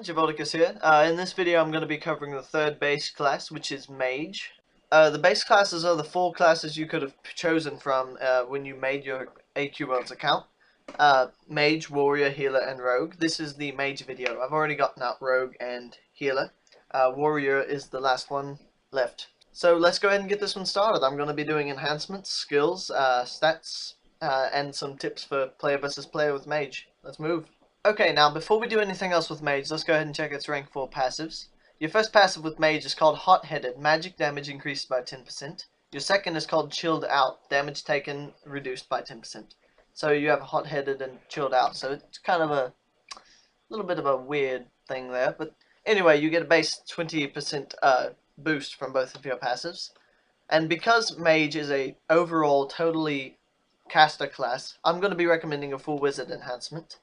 Javodicus here. In this video I'm going to be covering the third base class, which is Mage. The base classes are the 4 classes you could have chosen from when you made your AQ Worlds account. Mage, Warrior, Healer, and Rogue. This is the Mage video. I've already gotten out Rogue and Healer. Warrior is the last one left. So let's go ahead and get this one started. I'm going to be doing enhancements, skills, stats, and some tips for player versus player with Mage. Let's move. Okay, now before we do anything else with Mage, let's go ahead and check its rank 4 passives. Your first passive with Mage is called Hot-Headed, magic damage increased by 10%. Your second is called Chilled Out, damage taken reduced by 10%. So you have Hot-Headed and Chilled Out, so it's kind of a little bit of a weird thing there. But anyway, you get a base 20% boost from both of your passives. And because Mage is a overall totally caster class, I'm going to be recommending a full Wizard enhancement.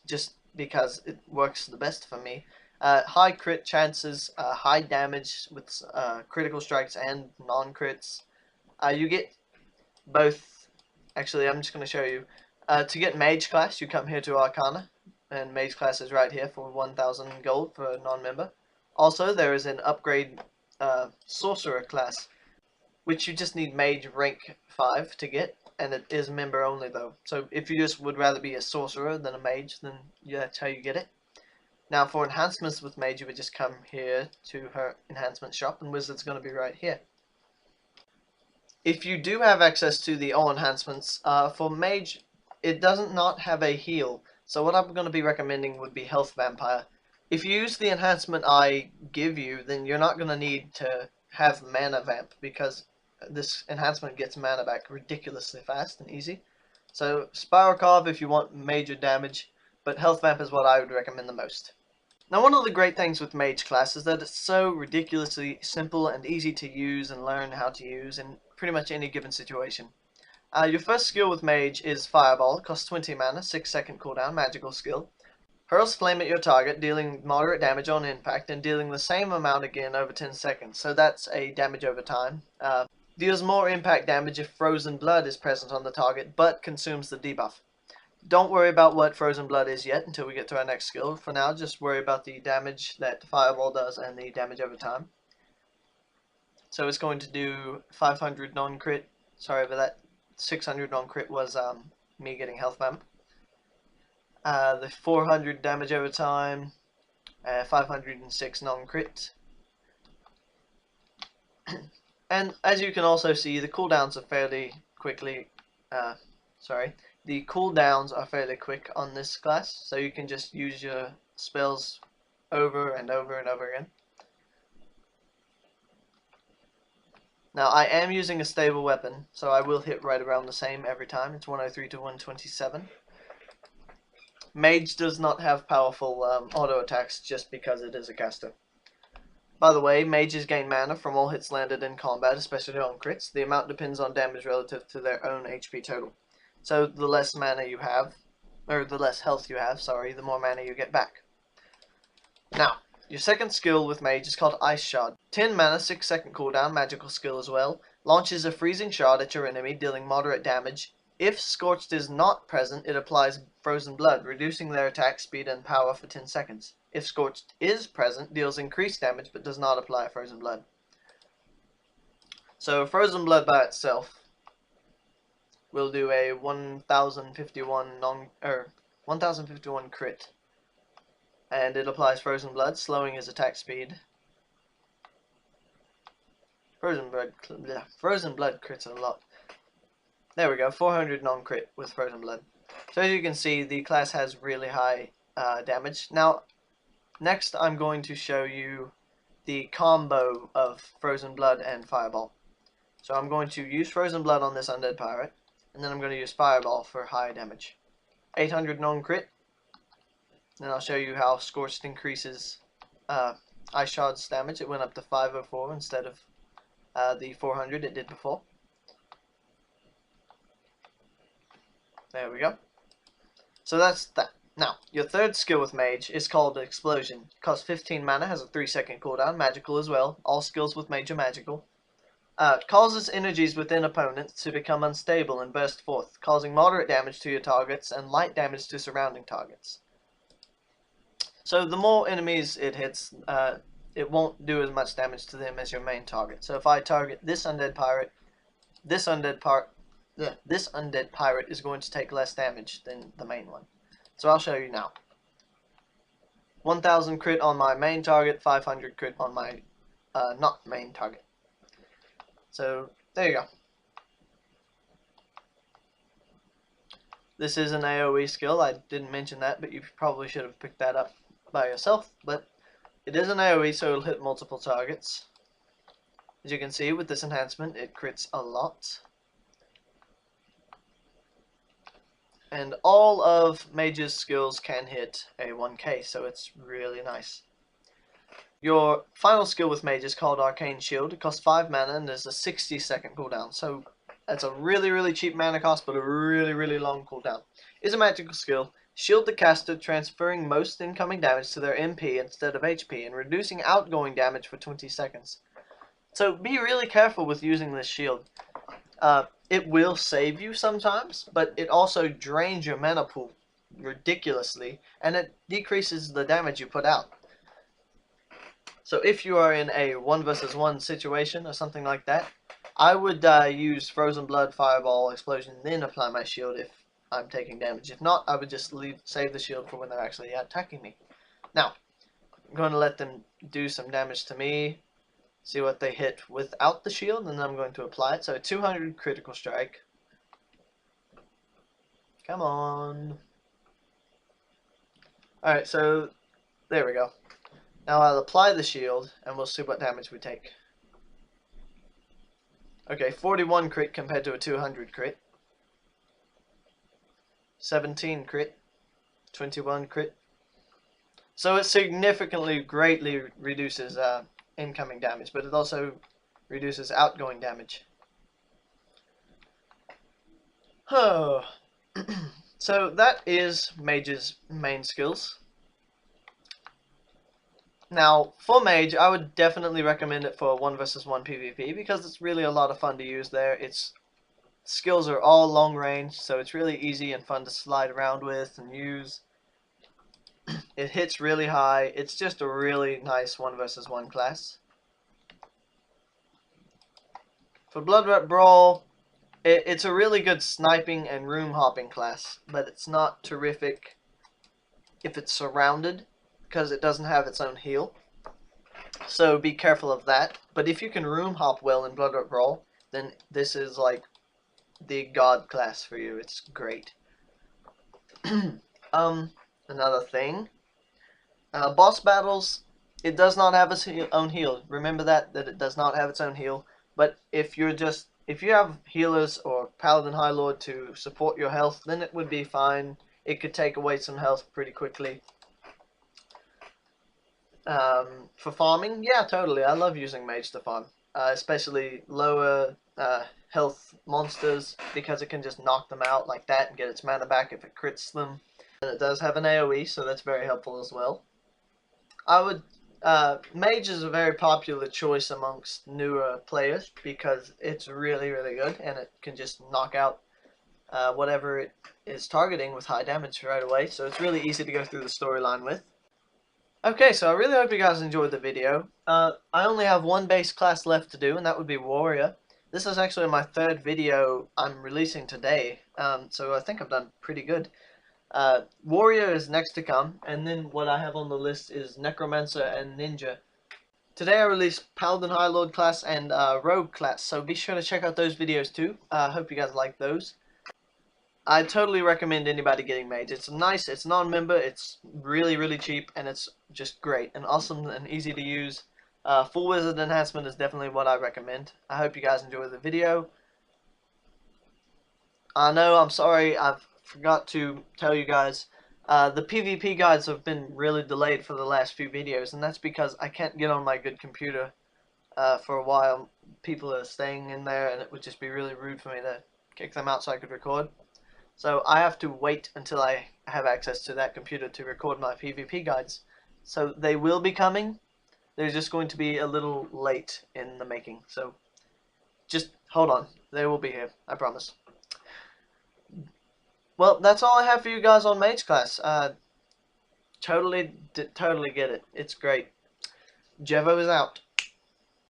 Just because it works the best for me. High crit chances, high damage with critical strikes and non-crits. You get both. Actually, I'm just going to show you. To get Mage class, you come here to Arcana, and Mage class is right here for 1,000 gold for a non-member. Also, there is an upgrade Sorcerer class, which you just need Mage rank 5 to get. And it is member only though. So if you just would rather be a sorcerer than a mage, then yeah, that's how you get it. Now for enhancements with Mage, you would just come here to her enhancement shop, and Wizard's going to be right here. If you do have access to the all enhancements, for Mage, it doesn't not have a heal. So what I'm going to be recommending would be Health Vampire. If you use the enhancement I give you, then you're not going to need to have Mana Vamp, because this enhancement gets mana back ridiculously fast and easy. So Spiral Carve if you want major damage, but Health Vamp is what I would recommend the most. Now one of the great things with Mage class is that it's so ridiculously simple and easy to use and learn how to use in pretty much any given situation. Your first skill with Mage is Fireball, costs 20 mana, 6-second cooldown, magical skill. Hurls flame at your target, dealing moderate damage on impact and dealing the same amount again over 10 seconds, so that's a damage over time. Deals more impact damage if Frozen Blood is present on the target, but consumes the debuff. Don't worry about what Frozen Blood is yet until we get to our next skill. For now, just worry about the damage that Fireball does and the damage over time. So it's going to do 500 non-crit. Sorry about that. 600 non-crit was me getting Health Vamp. The 400 damage over time. 506 non-crit. And as you can also see, the cooldowns are fairly the cooldowns are fairly quick on this class, so you can just use your spells over and over and over again. Now I am using a stable weapon, so I will hit right around the same every time. It's 103 to 127. Mage does not have powerful auto attacks just because it is a caster. By the way, mages gain mana from all hits landed in combat, especially on crits. The amount depends on damage relative to their own HP total. So the less mana you have, or the less health you have, sorry, the more mana you get back. Now, your second skill with Mage is called Ice Shard. 10 mana, 6-second cooldown, magical skill as well. Launches a freezing shard at your enemy, dealing moderate damage. If Scorched is not present, it applies Frozen Blood, reducing their attack speed and power for 10 seconds. If Scorched is present, deals increased damage but does not apply Frozen Blood. So Frozen Blood by itself will do a 1051 crit, and it applies Frozen Blood, slowing his attack speed. Frozen Blood crits a lot. There we go, 400 non-crit with Frozen Blood. So as you can see, the class has really high damage. Now, next I'm going to show you the combo of Frozen Blood and Fireball. So I'm going to use Frozen Blood on this Undead Pirate, and then I'm going to use Fireball for high damage. 800 non-crit. Then I'll show you how Scorched increases Ice Shard's damage. It went up to 504 instead of the 400 it did before. There we go. So that's that. Now, your third skill with Mage is called Explosion. It costs 15 mana, has a 3-second cooldown, magical as well. All skills with Mage are magical. Causes energies within opponents to become unstable and burst forth, causing moderate damage to your targets and light damage to surrounding targets. So the more enemies it hits, it won't do as much damage to them as your main target. So if I target this undead pirate, this undead pirate is going to take less damage than the main one. So I'll show you now. 1000 crit on my main target, 500 crit on my not main target. So there you go. This is an AoE skill. I didn't mention that, but you probably should have picked that up by yourself. But it is an AoE, so it'll hit multiple targets. As you can see, with this enhancement, it crits a lot. And all of Mage's skills can hit a 1k, so it's really nice. Your final skill with Mage is called Arcane Shield. It costs 5 mana and there's a 60-second cooldown. So that's a really cheap mana cost, but a really long cooldown. It's a magical skill. Shield the caster, transferring most incoming damage to their MP instead of HP, and reducing outgoing damage for 20 seconds. So be really careful with using this shield. It will save you sometimes, but it also drains your mana pool ridiculously, and it decreases the damage you put out. So if you are in a 1 versus 1 situation or something like that, I would use Frozen Blood, Fireball, Explosion, then apply my shield if I'm taking damage. If not, I would just save the shield for when they're actually attacking me. Now, I'm going to let them do some damage to me, see what they hit without the shield, and then I'm going to apply it. So 200 critical strike. Come on. Alright, so there we go. Now I'll apply the shield, and we'll see what damage we take. Okay, 41 crit compared to a 200 crit. 17 crit. 21 crit. So it significantly, greatly reduces incoming damage, but it also reduces outgoing damage. Oh. So that is Mage's main skills. Now, for Mage, I would definitely recommend it for 1 versus 1 PvP because it's really a lot of fun to use there. Its skills are all long range, so it's really easy and fun to slide around with and use. It hits really high. It's just a really nice 1 versus 1 class. For Blood Rat Brawl, it's a really good sniping and room hopping class, but it's not terrific if it's surrounded, because it doesn't have its own heal. So be careful of that. But if you can room hop well in Blood Rat Brawl, then this is like the god class for you. It's great. Another thing. Boss battles, it does not have its own heal. Remember that it does not have its own heal. But if you have healers or Paladin High Lord to support your health, then it would be fine. It could take away some health pretty quickly. For farming, yeah, totally. I love using Mage to farm, especially lower health monsters, because it can just knock them out like that and get its mana back if it crits them. And it does have an AoE, so that's very helpful as well. Mage is a very popular choice amongst newer players because it's really good, and it can just knock out whatever it is targeting with high damage right away. So it's really easy to go through the storyline with. Okay, so I really hope you guys enjoyed the video. I only have one base class left to do, and that would be Warrior. This is actually my 3rd video I'm releasing today, so I think I've done pretty good. Warrior is next to come, and then what I have on the list is Necromancer and Ninja. Today I released Paladin High Lord class and Rogue class, so be sure to check out those videos too. I hope you guys like those. I totally recommend anybody getting Mage. It's nice, it's non-member, it's really cheap, and it's just great and awesome and easy to use. Full Wizard enhancement is definitely what I recommend. I hope you guys enjoy the video. I know, I'm sorry, I forgot to tell you guys. The PvP guides have been really delayed for the last few videos, and that's because I can't get on my good computer for a while. People are staying in there, and it would just be really rude for me to kick them out so I could record. So I have to wait until I have access to that computer to record my PvP guides. So they will be coming. They're just going to be a little late in the making. So just hold on. They will be here. I promise. Well, that's all I have for you guys on Mage class. Totally get it. It's great. Jevo is out.